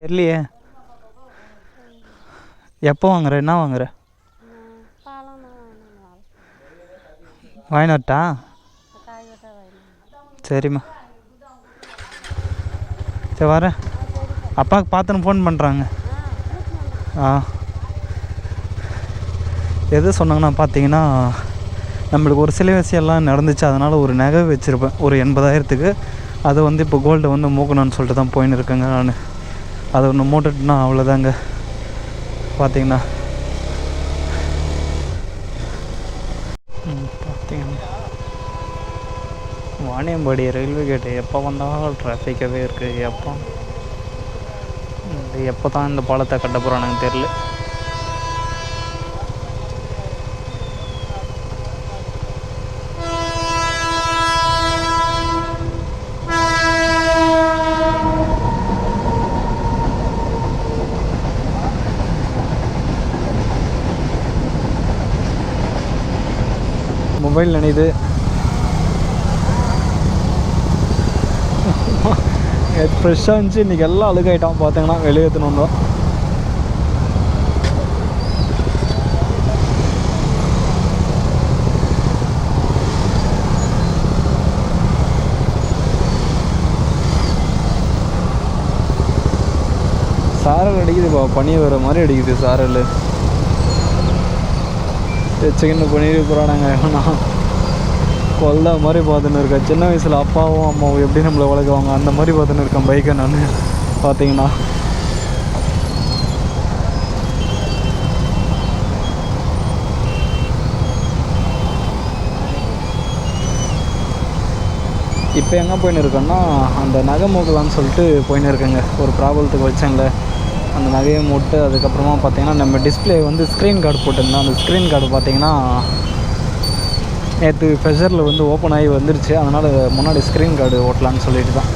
தெரியலையே. எப்போ வாங்குற? என்ன வாங்குற? வாங்கினாட்டா? சரிம்மா, சரி வரேன். அப்பாவுக்கு பார்த்துன்னு ஃபோன் பண்ணுறாங்க. எது சொன்னாங்கன்னா பார்த்தீங்கன்னா, நம்மளுக்கு ஒரு சில விஷயம்லாம் நடந்துச்சு, அதனால் ஒரு நகை வச்சுருப்பேன் ஒரு 80,000க்கு. அது வந்து இப்போ கோல்டை வந்து மூக்கணும்னு சொல்லிட்டு தான் போயின்னு இருக்கேங்க நான். அதை ஒன்று மூட்டுட்டுனா அவ்வளோதாங்க. பார்த்தீங்கன்னா பார்த்தீங்கன்னா வாணியம்பாடி ரயில்வே கேட்டு எப்போ வந்தாலும் டிராஃபிக்காகவே இருக்குது. எப்போ தான் இந்த பாலத்தை கட்ட போகிறானுங்க தெரியல. மொபைல் நினைது ஃப்ரெஷ்ஷாக இருந்துச்சு. இன்றைக்கி எல்லாம் அழுகாயிட்டான் பார்த்தீங்கன்னா. வெளியே எடுத்துன்னு வந்தோம். சாரல் அடிக்குதுப்பா, பனி வர மாதிரி அடிக்குது சாரல். செகண்ட் பண்ணிட்டு போகிறானாங்க. நான் கொல்ல மாதிரி பார்த்துன்னு இருக்கேன். சின்ன வயசில் அப்பாவும் அம்மாவும் எப்படி நம்மளை வளர்க்குவாங்க அந்த மாதிரி பார்த்துன்னு இருக்கேன் பைக்கை நான். பார்த்தீங்கன்னா இப்போ எங்கே போயின்னு இருக்கேன்னா, அந்த நகை மூக்கலான்னு சொல்லிட்டு போயின்னு இருக்கேங்க. ஒரு ப்ராப்ளத்துக்கு வச்சேன்ல, அந்த நகையை மூட்டு அதுக்கப்புறமா பார்த்தீங்கன்னா நம்ம டிஸ்பிளே வந்து ஸ்க்ரீன் கார்டு போட்டிருந்தேன். அந்த ஸ்க்ரீன் கார்டு பார்த்தீங்கன்னா நேற்று ஃப்ரெஷரில் வந்து ஓப்பன் ஆகி வந்துருச்சு. அதனால் முன்னாடி ஸ்க்ரீன் கார்டு ஓட்டலான்னு சொல்லிட்டு தான்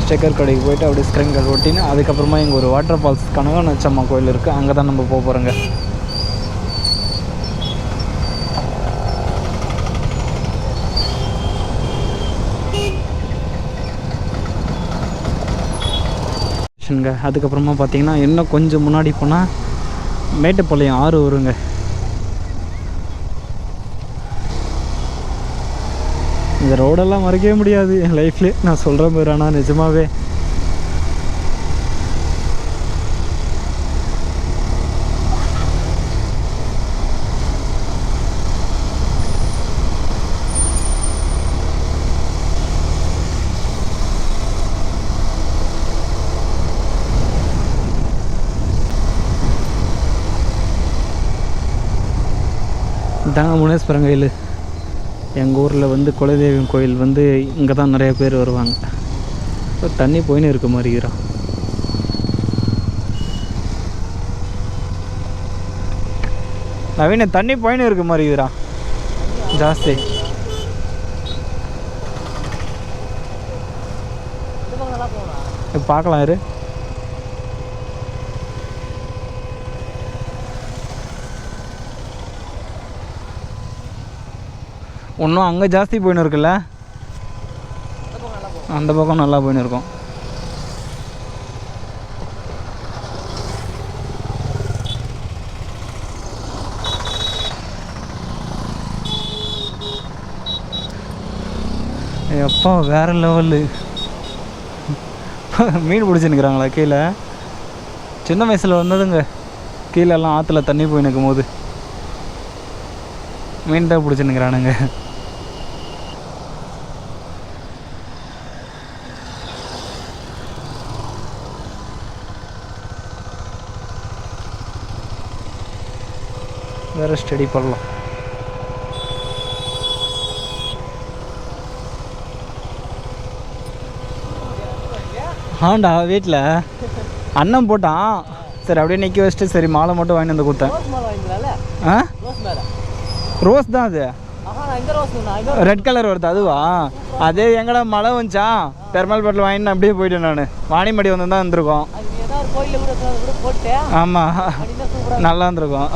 ஸ்டிக்கர் கடைக்கு போய்ட்டு அப்படியே ஸ்க்ரீன் கார்டு ஓட்டின்னு அதுக்கப்புறமா இங்கே ஒரு வாட்டர் ஃபால்ஸ் கனகநச்சம்மா கோயில் இருக்குது, அங்கே தான் நம்ம போக போகிறோங்க. அதுக்கப்புறமா பார்த்தீங்கன்னா இன்னும் கொஞ்சம் முன்னாடி போனால் மேட்டுப்பாளையம் ஆறு வருங்க. இந்த ரோடெல்லாம் மறக்கவே முடியாது என் லைஃப்லேயே, நான் சொல்கிறேன் பேர். ஆனால் நிஜமாகவே தாங்க முனேஸ்வரன் கோயில். எங்கள் ஊரில் வந்து குலதெய்வம் கோயில் வந்து இங்கே தான் நிறைய பேர் வருவாங்க. இப்போ தண்ணி போயின்னு இருக்க மாதிரிக்கிறோம். நவீன தண்ணி போயின்னு இருக்க மாதிரிக்கிறா ஜாஸ்தி. பார்க்கலாம் இரு. இன்னும் அங்கே ஜாஸ்தி போயின்னு இருக்குல்ல, அந்த பக்கம் நல்லா போயின்னு இருக்கும். எப்பா வேறு லெவலு. மீன் பிடிச்சின்னுக்குறாங்களா கீழே? சின்ன வயசில் வந்ததுங்க, கீழெல்லாம் ஆற்றுல தண்ணி போய் நிற்கும் போது மீன் தான் பிடிச்சின்னுக்குறானுங்க. வேறு ஸ்டடி பண்ணலாம். ஆண்டா வீட்டில் அண்ணன் போட்டான். சரி அப்படியே நிற்க வச்சுட்டு சரி மாலை மட்டும் வாங்கி வந்து கொடுத்தேன். ஆ ரோஸ் தான் அது, ரெட் கலர் வருது அதுவா? அதே எங்கடா மழை வந்துச்சா பெருமாள் பாட்டில் வாங்கிட்டு அப்படியே போயிட்டேன் நான். வாணிமடி வந்து தான் இருந்திருக்கோம். ஆமாம் நல்லா இருந்திருக்கும்.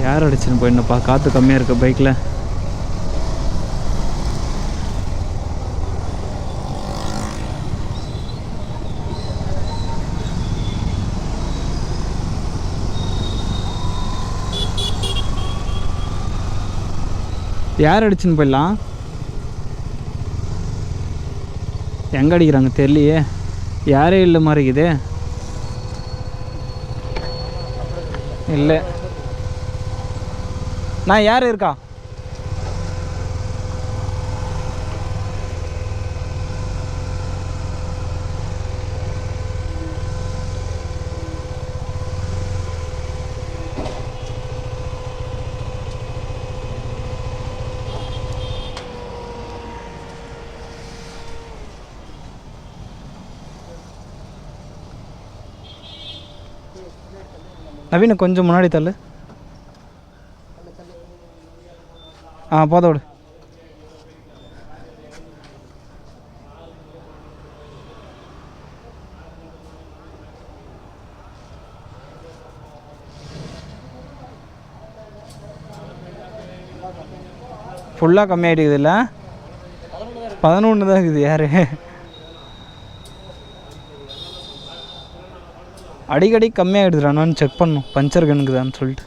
யார் அடிச்சுன்னு போயிடணுப்பா, காற்று கம்மியாக இருக்குது பைக்கில். யார் அடிச்சுன்னு போயிடலாம். எங்கே அடிக்கிறாங்க தெரியலையே, யாரே இல்லை மாதிரி இருக்குது. இல்லை நான் யார் இருக்கா? நவீன கொஞ்சம் முன்னாடி தள்ளு. போதோடு. ஃபுல்லாக கம்மியாகிடுது இல்லை, 11 தான் இருக்குது. யார் அடிக்கடி கம்மியாகிடுதுறான்னு செக் பண்ணும், பஞ்சர் கணக்குதான்னு சொல்லிட்டு.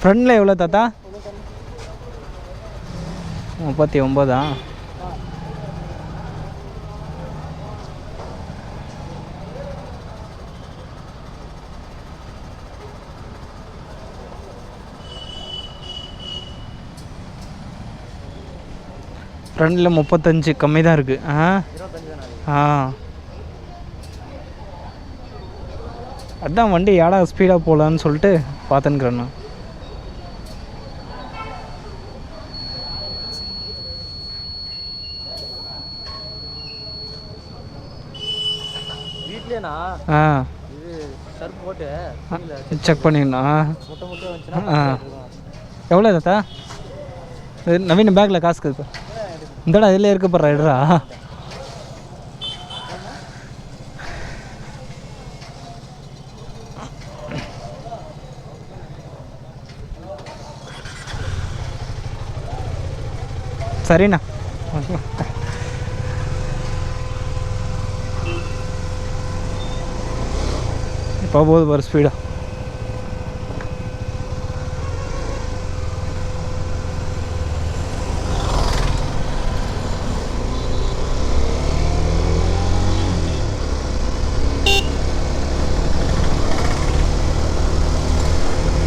ஃப்ரண்டில் எவ்வளோ தாத்தா? 39. ஃப்ரண்டில் 35 கம்மி தான் இருக்குது. அதான் வண்டி ஏடா ஸ்பீடாக போகலான்னு சொல்லிட்டு பார்த்துன்னுக்குறேண்ணா. செக் பண்ணிங்கண்ணா. எவ்வளோ தாத்தா? நவீன பேக்கில் காசு இருக்கு. இந்தடா இதில் இருக்க போடுறா இடரா. சரிண்ணா. இப்போ போகுது பாரு ஸ்பீடாக.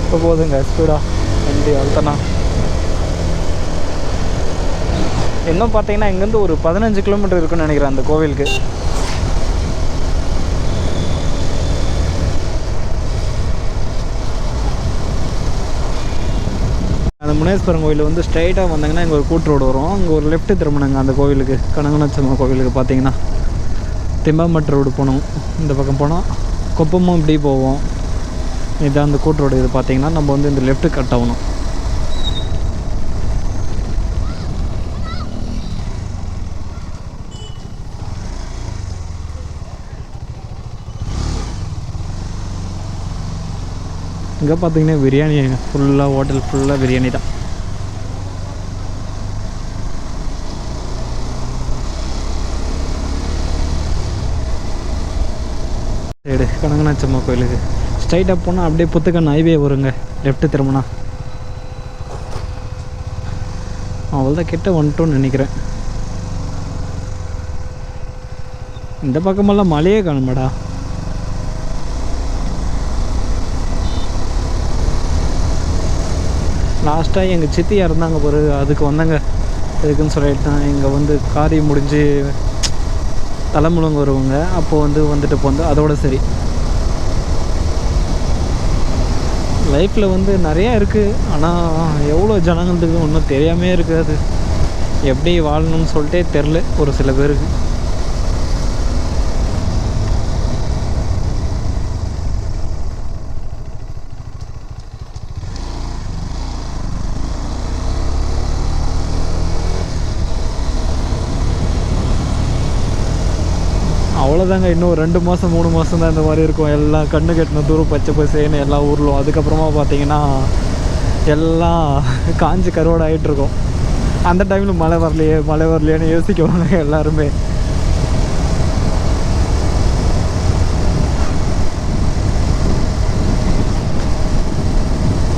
இப்போ போகுதுங்க ஸ்பீடாக வண்டி அழுத்தனா. இன்னும் பார்த்தீங்கன்னா இங்கேருந்து ஒரு 15 கிலோமீட்டர் இருக்குன்னு நினைக்கிறேன் அந்த கோவிலுக்கு. அந்த முனேஸ்வரன் கோயில் வந்து ஸ்ட்ரைட்டாக வந்தாங்கன்னா இங்கே ஒரு கூட்டு ரோடு வரும். அங்கே ஒரு லெஃப்ட்டு திரும்பினாங்க அந்த கோவிலுக்கு, கனகநாச்சம்மா கோவிலுக்கு பார்த்தீங்கன்னா. திம்பாமட்டு ரோடு போனோம், இந்த பக்கம் போனால் கொப்பமும் இப்படி போவோம். இதுதான் அந்த கூட்டு ரோடு. இது பார்த்தீங்கன்னா நம்ம வந்து இந்த லெஃப்ட்டு கட் ஆகணும். இங்கே பார்த்தீங்கன்னா பிரியாணி ஃபுல்லாக, ஹோட்டல் ஃபுல்லாக பிரியாணி தான். சரி, கனகநாச்சம்மா கோயிலுக்கு ஸ்ட்ரைட்டாக போனால் அப்படியே புத்துக்கன் ஹைவே வருங்க. லெஃப்ட்டு திரும்பினா அவ்வளோதான், கிட்ட வந்துட்டோன்னு நினைக்கிறேன். இந்த பக்கமெல்லாம் மழையே காணுமாடா. லாஸ்ட்டாக எங்கள் சித்தி இறந்தாங்க பிறகு அதுக்கு வந்தாங்க. எதுக்குன்னு சொல்லிட்டு தான் இங்கே வந்து காரியம் முடிஞ்சு தலைமுழுங்க வருவாங்க. அப்போது வந்துட்டு போந்து அதோட சரி. லைஃப்பில் வந்து நிறையா இருக்குது, ஆனால் எவ்வளோ ஜனங்களுக்கு ஒன்றும் தெரியாமே இருக்காது. எப்படி வாழணும்னு சொல்லிட்டே தெரில ஒரு சில பேருக்கு. அவ்வளோதாங்க. இன்னும் 2 மாதம் 3 மாதம் தான் இந்த மாதிரி இருக்கும். எல்லாம் கண்ணு கட்டின தூரம் பச்சை பசேன்னு எல்லா ஊர்லும். அதுக்கப்புறமா பார்த்தீங்கன்னா எல்லாம் காஞ்சி கருவாடு ஆகிட்டுருக்கும். அந்த டைமில் மழை வரலையேன்னு யோசிக்குவாங்க எல்லாருமே.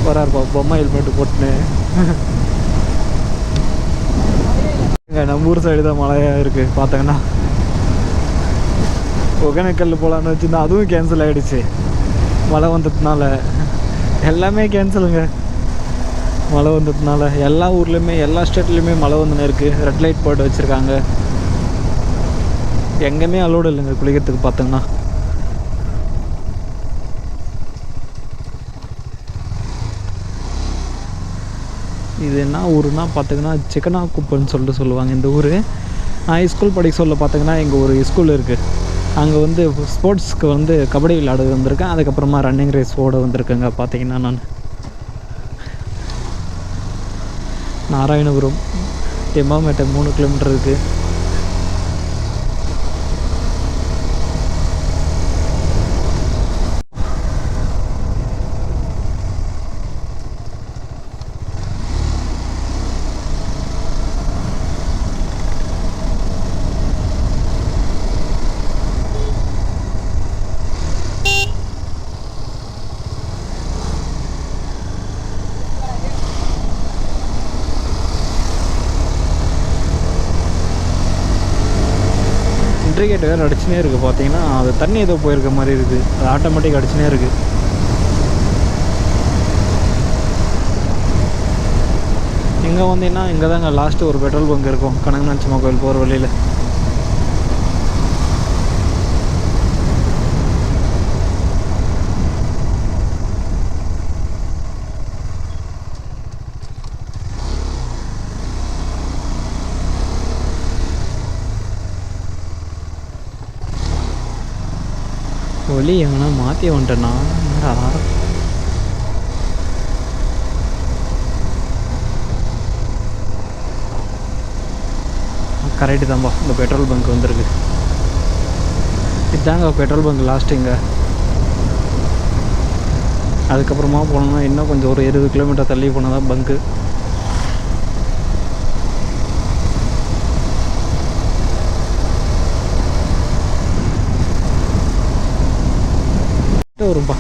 வராருப்பா பொம்மை ஹெல்மெட்டு போட்டுன்னு. நம்ம ஊர் சைடு தான் மழையாக இருக்குது. பார்த்தீங்கன்னா ஒகேனக்கல் போகலான்னு வச்சுருந்தா அதுவும் கேன்சல் ஆகிடுச்சு மழை வந்ததுனால. எல்லாமே கேன்சலுங்க மழை வந்ததுனால. எல்லா ஊர்லேயுமே எல்லா ஸ்டேட்லேயுமே மழை வந்துன்னு இருக்குது. ரெட் லைட் போட்டு வச்சுருக்காங்க. எங்கேயுமே அலோடு இல்லைங்க குளிக்கிறதுக்கு. பார்த்தோங்கன்னா இது என்ன ஊருன்னா பார்த்திங்கன்னா சிக்கனா குப்பைன்னு சொல்லிட்டு சொல்லுவாங்க இந்த ஊர். நான் ஸ்கூல் படிக்க சொல்ல பார்த்திங்கன்னா எங்கள் ஒரு ஸ்கூல் இருக்குது. அங்கே வந்து ஸ்போர்ட்ஸ்க்கு வந்து கபடி விளையாட வந்திருக்கேன். அதுக்கப்புறமா ரன்னிங் ரேஸ் ஓட வந்திருக்கேங்க. பார்த்திங்கன்னா நான் நாராயணபுரம் எம்மாமேட்டை 3 கிலோமீட்டர் இருக்குது. இன்ட்ரிகேட் வேறு அடிச்சுனே இருக்குது. பார்த்தீங்கன்னா அது தண்ணி ஏதோ போயிருக்க மாதிரி இருக்குது. அது ஆட்டோமேட்டிக் அடிச்சுனே இருக்குது. இங்கே வந்தீங்கன்னா இங்கே தாங்க லாஸ்ட்டு ஒரு பெட்ரோல் பங்க் இருக்கும். கனகநாச்சியம்மா கோயில் போகிற வழியில். ஒலி எங்கன்னா மாற்றி வந்துட்டேன்னா கரெக்டு தான்பா. இந்த பெட்ரோல் பங்க் வந்துருக்கு. இதுதாங்க பெட்ரோல் பங்க் லாஸ்ட்டுங்க. அதுக்கப்புறமா போனோம்னா இன்னும் கொஞ்சம் ஒரு 20 கிலோமீட்டர் தள்ளி போனால் தான் பங்கு. வரும்பா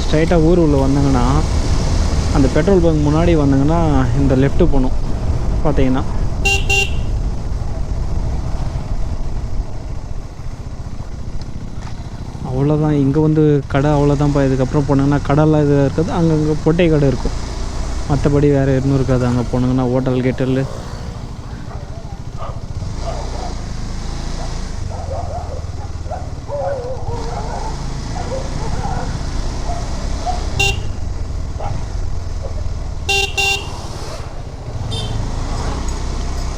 ஸ்ட்ரைட்டாக ஊர் உள்ள வந்தாங்கன்னா அந்த பெட்ரோல் பங்க் முன்னாடி வந்தாங்கன்னா இந்த லெஃப்ட்டு போகணும். பார்த்தீங்கன்னா அவ்வளோதான். இங்கே வந்து கடை அவ்வளோதான்ப்பா. இதுக்கப்புறம் போனாங்கன்னா கடைலாம் இது இருக்காது. அங்கங்கே பொட்டை கடை இருக்கும். மற்றபடி வேறு எதுவும் இருக்காது. அங்கே போனாங்கன்னா ஹோட்டல் கேட்டல்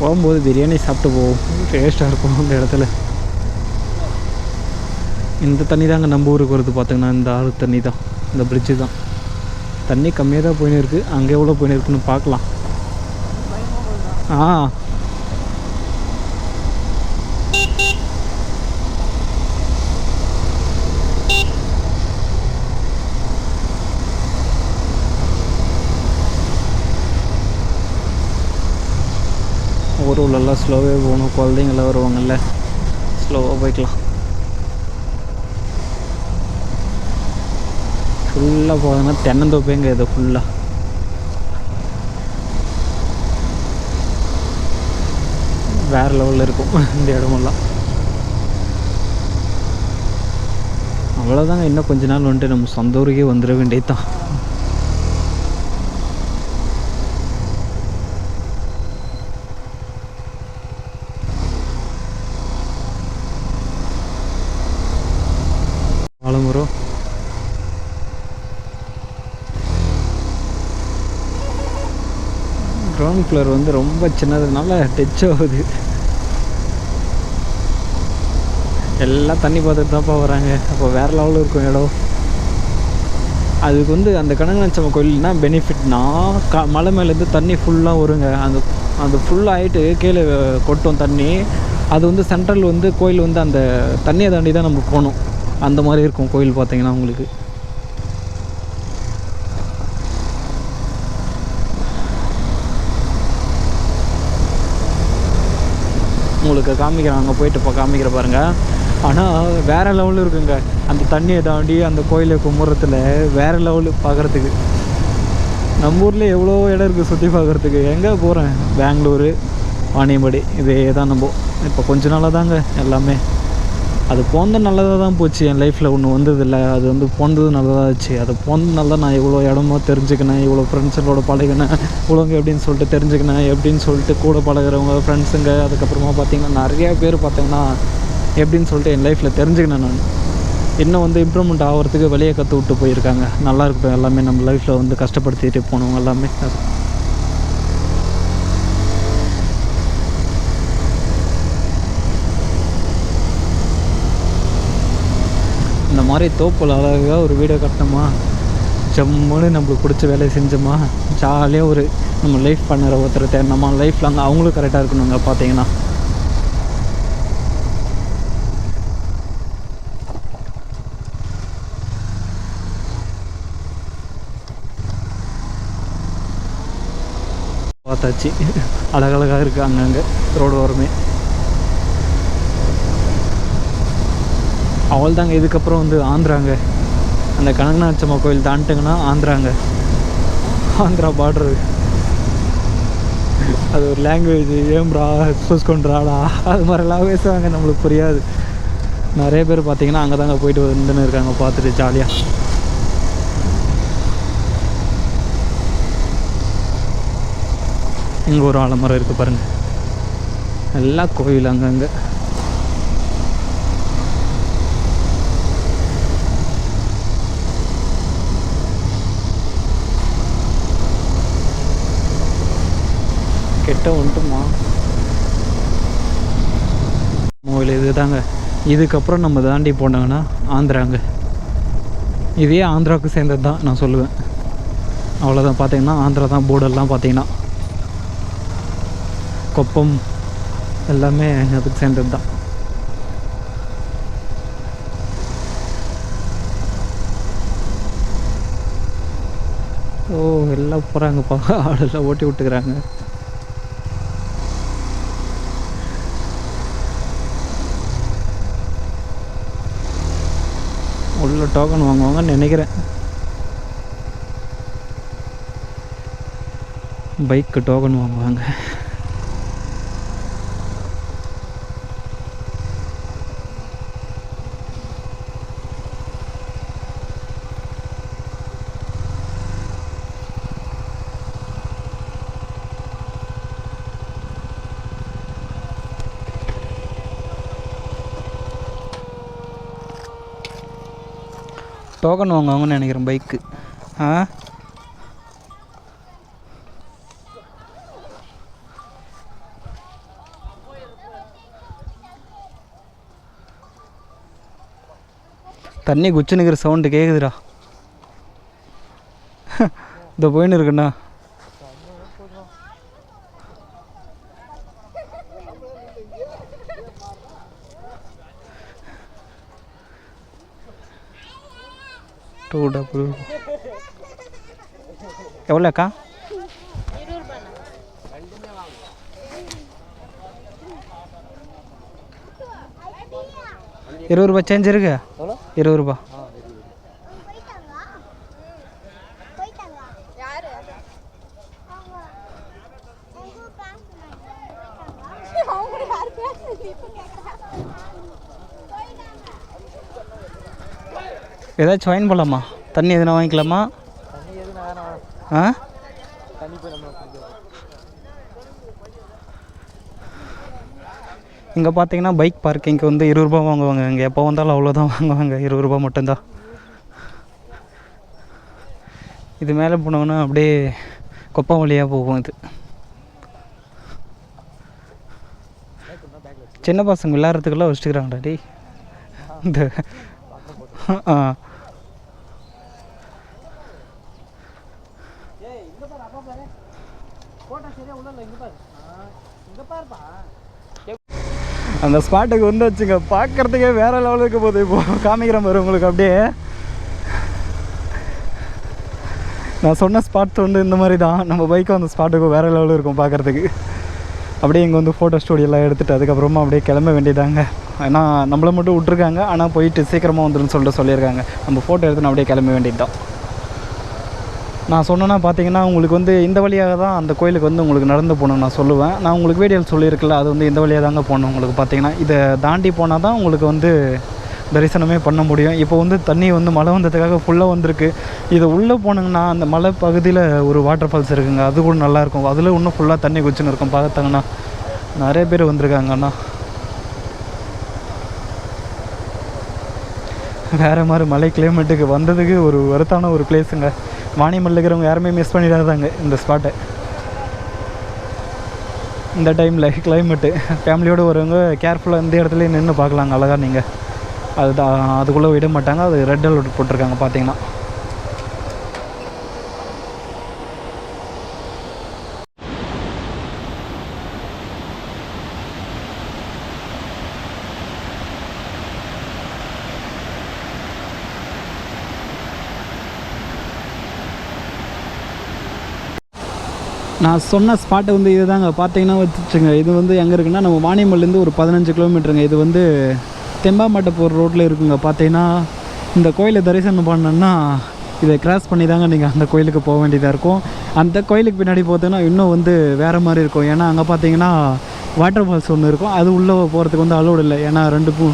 போகும்போது பிரியாணி சாப்பிட்டு போவோம். டேஸ்ட்டாக இருக்கும் அந்த இடத்துல. இந்த தண்ணி தாங்க நம்ம ஊருக்கு வருது. பார்த்திங்கன்னா இந்த ஆறு தண்ணி தான். இந்த பிரிட்ஜு தான். தண்ணி கம்மியாக தான் போயின்னு இருக்குது. அங்கே எவ்வளோ போயின்னு இருக்குன்னு பார்க்கலாம். ஊருலெல்லாம் ஸ்லோவே போகணும். குழந்தைங்களாம் வருவாங்கல்ல, ஸ்லோவாக போய்க்கலாம். ஃபுல்லாக போகுதுன்னா தென்னந்தோப்பேங்க இது ஃபுல்லாக. வேறு லெவலில் இருக்கும் இந்த இடமெல்லாம். அவ்வளோதாங்க. இன்னும் கொஞ்ச நாள் வந்துட்டு நம்ம சொந்த ஊருக்கே வந்துட வேண்டியது தான். ஆலமரம் கிரவுண்ட் ஃப்ளோர் வந்து ரொம்ப சின்னதுனால டச் ஆகுது. எல்லாம் தண்ணி பார்த்துட்டு தான்ப்பா வராங்க. அப்போ வேறு லெவலில் இருக்கும் இடம். அதுக்கு வந்து அந்த கனகநாச்சியம்மன் கோயில்னா பெனிஃபிட்னா மலை மேலேருந்து தண்ணி ஃபுல்லாக வருங்க. அந்த ஃபுல்லாகிட்டு கீழே கொட்டும் தண்ணி. அது வந்து சென்ட்ரல் வந்து கோயில் வந்து அந்த தண்ணியை தாண்டி தான் நம்ம போகணும். அந்த மாதிரி இருக்கும் கோயில் பார்த்தீங்கன்னா உங்களுக்கு. உங்களுக்கு காமிக்கிறேன், அங்கே போயிட்டு இப்போ காமிக்கிற பாருங்கள். ஆனால் வேறு லெவலில் இருக்குங்க அந்த தண்ணியை தாண்டி அந்த கோயிலை கும்புறத்தில். வேறு லெவலு பார்க்குறதுக்கு. நம்ம ஊரில் எவ்வளோ இடம் இருக்குது சுற்றி பார்க்குறதுக்கு. எங்கே போகிறேன், பெங்களூரு, வாணியம்பாடி, இதே தான். நம்ம இப்போ கொஞ்ச நாளாக தாங்க எல்லாமே. அது போனது நல்லதாக தான் போச்சு. என் லைஃப்பில் ஒன்று வந்ததில்லை, அது வந்து போனது நல்லதாக ஆச்சு. அது போனதுனால தான் நான் இவ்வளோ இடமோ தெரிஞ்சுக்கினேன், இவ்வளோ ஃப்ரெண்ட்ஸுங்களோட பழகினேன், இவ்வளோங்க எப்படின்னு சொல்லிட்டு தெரிஞ்சுக்கினேன். எப்படின்னு சொல்லிட்டு கூட பழகிறவங்க ஃப்ரெண்ட்ஸுங்க, அதுக்கப்புறமா பார்த்திங்கன்னா நிறையா பேர் பார்த்திங்கன்னா எப்படின்னு சொல்லிட்டு என் லைஃப்பில் தெரிஞ்சுக்கினேன். நான் இன்னும் வந்து இம்ப்ரூவ்மெண்ட் ஆகிறதுக்கு வெளியே கற்று விட்டு போயிருக்காங்க. நல்லா இருக்கட்டும் எல்லாமே. நம்ம லைஃப்பில் வந்து கஷ்டப்படுத்திட்டு போனவங்க எல்லாமே. இந்த மாதிரி தோப்பில் அழகாக ஒரு வீடியோ கட்டினோமா, ஜம்முன்னு நம்மளுக்கு பிடிச்ச வேலையை செஞ்சோமா, ஜாலியாக ஒரு நம்ம லைஃப் பண்ணுற ஒருத்தர் நம்ம லைஃப்பில் அங்கே அவங்களும் கரெக்டாக இருக்கணுங்க. பார்த்தீங்கன்னா பார்த்தாச்சு. அழகழகாக இருக்குது அங்கங்கே ரோடு ஓரமே. அவள் தாங்க. இதுக்கப்புறம் வந்து ஆந்திராங்க. அந்த கனகநாச்சம்மா கோயில் தாண்டிங்கன்னா ஆந்திராங்க. ஆந்திரா பார்டரு. அது ஒரு லாங்குவேஜ். ஏம்ரா சூஸ் கொண்டுறாடா அது மாதிரிலாம் பேசுவாங்க, நம்மளுக்கு புரியாது. நிறைய பேர் பார்த்தீங்கன்னா அங்கே தாங்க போயிட்டு வந்துன்னு இருக்காங்க பார்த்துட்டு ஜாலியாக. இங்கே ஒரு ஆலமரம் இருக்குது பாருங்கள். எல்லா கோயில் அங்கங்கே. கெட்ட வந்துட்டுமா கோயில் இது தாங்க. இதுக்கப்புறம் நம்ம தாண்டி போனாங்கன்னா ஆந்திராங்க. இதே ஆந்திராவுக்கு சேர்ந்தது தான் நான் சொல்லுவேன். அவ்வளோதான். பார்த்தீங்கன்னா ஆந்திரா தான். போர்டெல்லாம் பார்த்தீங்கன்னா கொப்பம் எல்லாமே அதுக்கு சேர்ந்தது தான். ஓ எல்லாம் போகிறாங்கப்பா. ஆடெல்லாம் ஓட்டி விட்டுக்கிறாங்க. உள்ள டோக்கன் வாங்குவாங்கன்னு நினைக்கிறேன். பைக்கு டோக்கன் வாங்குவாங்க. டோக்கன் வாங்குவாங்கன்னு நினைக்கிறேன் பைக்கு. தண்ணி குச்சினுக்கிற சவுண்டு கேட்குதுடா. இந்த போயின்னு இருக்குண்ணா. எவ்வளோக்கா? 20 ரூபா சேஞ்ச் இருக்கு. 20 ரூபா. ஏதாச்சும் வாங்கி போகலாமா? தண்ணி எதுனா வாங்கிக்கலாமா? ஆ இங்கே பார்த்தீங்கன்னா பைக் பார்க்கிங்க்கு வந்து 20 ரூபா வாங்குவாங்க. இங்கே எப்போ வந்தாலும் அவ்வளோதான் வாங்குவாங்க. 20 ரூபா மட்டும்தான். இது மேலே போனோன்னா அப்படியே கொப்பம் வழியாக போகும். இது சின்ன பசங்க விளையாடுறதுக்கெல்லாம் வச்சுக்கிறாங்கடா டி. இந்த அந்த ஸ்பாட்டுக்கு வந்து வச்சுங்க, பார்க்குறதுக்கே வேறு லெவலில் இருக்க போகுது. இப்போது காமிக்கிறேன் பாரு உங்களுக்கு. அப்படியே நான் சொன்ன ஸ்பாட் வந்து இந்த மாதிரி தான். நம்ம பைக்கும் அந்த ஸ்பாட்டுக்கு வேறு லெவலில் இருக்கும் பார்க்குறதுக்கு. அப்படியே இங்கே வந்து ஃபோட்டோ ஸ்டூடியோலாம் எடுத்துகிட்டு அதுக்கப்புறமா அப்படியே கிளம்ப வேண்டியதாங்க. ஏன்னா நம்மளை மட்டும் விட்ருக்காங்க, ஆனால் போயிட்டு சீக்கிரமாக வந்துடுன்னு சொல்லியிருக்காங்க. நம்ம ஃபோட்டோ எடுத்துன்னு அப்படியே கிளம்ப வேண்டியது தான். நான் சொன்னேன்னா பார்த்தீங்கன்னா உங்களுக்கு வந்து இந்த வழியாக தான் அந்த கோயிலுக்கு வந்து உங்களுக்கு நடந்து போகணுன்னு நான் சொல்லுவேன். நான் உங்களுக்கு வீடியோவில் சொல்லியிருக்கல, அது வந்து இந்த வழியாக தாங்க போகணும். உங்களுக்கு பார்த்தீங்கன்னா இதை தாண்டி போனால் தான் உங்களுக்கு வந்து தரிசனமே பண்ண முடியும். இப்போ வந்து தண்ணி வந்து மழை வந்ததுக்காக ஃபுல்லாக வந்திருக்கு. இது உள்ளே போனீங்கன்னா அந்த மலை பகுதியில் ஒரு வாட்டர் ஃபால்ஸ் இருக்குங்க, அது கூட நல்லாயிருக்கும். அதில் இன்னும் ஃபுல்லாக தண்ணி குச்சின்னு இருக்கும். பார்த்தாங்கன்னா நிறைய பேர் வந்திருக்காங்க. அண்ணா வேறு மாதிரி மலை கிளைமேட்டுக்கு வந்ததுக்கு ஒரு வருத்தான ஒரு பிளேஸுங்க. வாணியம்பாடியில் இருக்கிறவங்க யாருமே மிஸ் பண்ணிடாதாங்க இந்த ஸ்பாட்டை. இந்த டைமில் கிளைமேட்டு ஃபேமிலியோடு வரவங்க கேர்ஃபுல்லாக இந்த இடத்துல நின்று பார்க்கலாங்க அழகாக. நீங்கள் அதுக்குள்ளே விட மாட்டாங்க. அது ரெட் அலர்ட் போட்டிருக்காங்க பார்த்தீங்கன்னா. நான் சொன்ன ஸ்பாட்டை வந்து இது தாங்க. பார்த்தீங்கன்னா வச்சுச்சுங்க, இது வந்து எங்கே இருக்குன்னா நம்ம வாணியம்பாடிலேருந்து ஒரு 15 கிலோமீட்டருங்க. இது வந்து தெம்பாம்பேட்டை போகிற ரோட்டில் இருக்குங்க. பார்த்தீங்கன்னா இந்த கோயிலை தரிசனம் பண்ணோன்னா இதை கிராஸ் பண்ணி தாங்க நீங்கள் அந்த கோயிலுக்கு போக வேண்டியதாக இருக்கும். அந்த கோயிலுக்கு பின்னாடி பார்த்தீங்கன்னா இன்னும் வந்து வேறு மாதிரி இருக்கும். ஏன்னா அங்கே பார்த்தீங்கன்னா வாட்டர் ஃபால்ஸ் ஒன்று இருக்கும். அது உள்ளே போகிறதுக்கு வந்து அலோடு இல்லை. ஏன்னா 2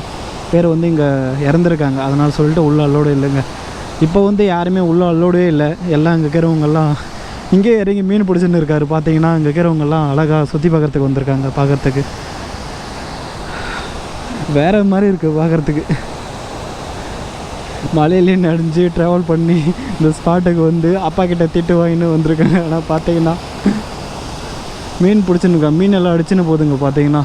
பேர் வந்து இங்கே இறந்துருக்காங்க. அதனால் சொல்லிட்டு உள்ளே அலோடு இல்லைங்க. இப்போ வந்து யாருமே உள்ளே அலோடே இல்லை. எல்லாம் இங்கே இருக்கிறவங்கெல்லாம் இங்கே இறங்கி மீன் பிடிச்சின்னு இருக்காரு. பார்த்தீங்கன்னா இங்கே இருக்கிறவங்கெல்லாம் அழகாக சுற்றி பார்க்குறதுக்கு வந்திருக்காங்க. பார்க்குறதுக்கு வேறு மாதிரி இருக்குது. பார்க்குறதுக்கு மலையிலேயே நடிஞ்சு ட்ராவல் பண்ணி இந்த ஸ்பாட்டுக்கு வந்து அப்பா கிட்ட திட்டு வாங்கின்னு வந்திருக்காங்க. ஆனால் பார்த்தீங்கன்னா மீன் பிடிச்சின்னு இருக்கா, மீன் எல்லாம் அடிச்சுன்னு போதுங்க. பார்த்தீங்கன்னா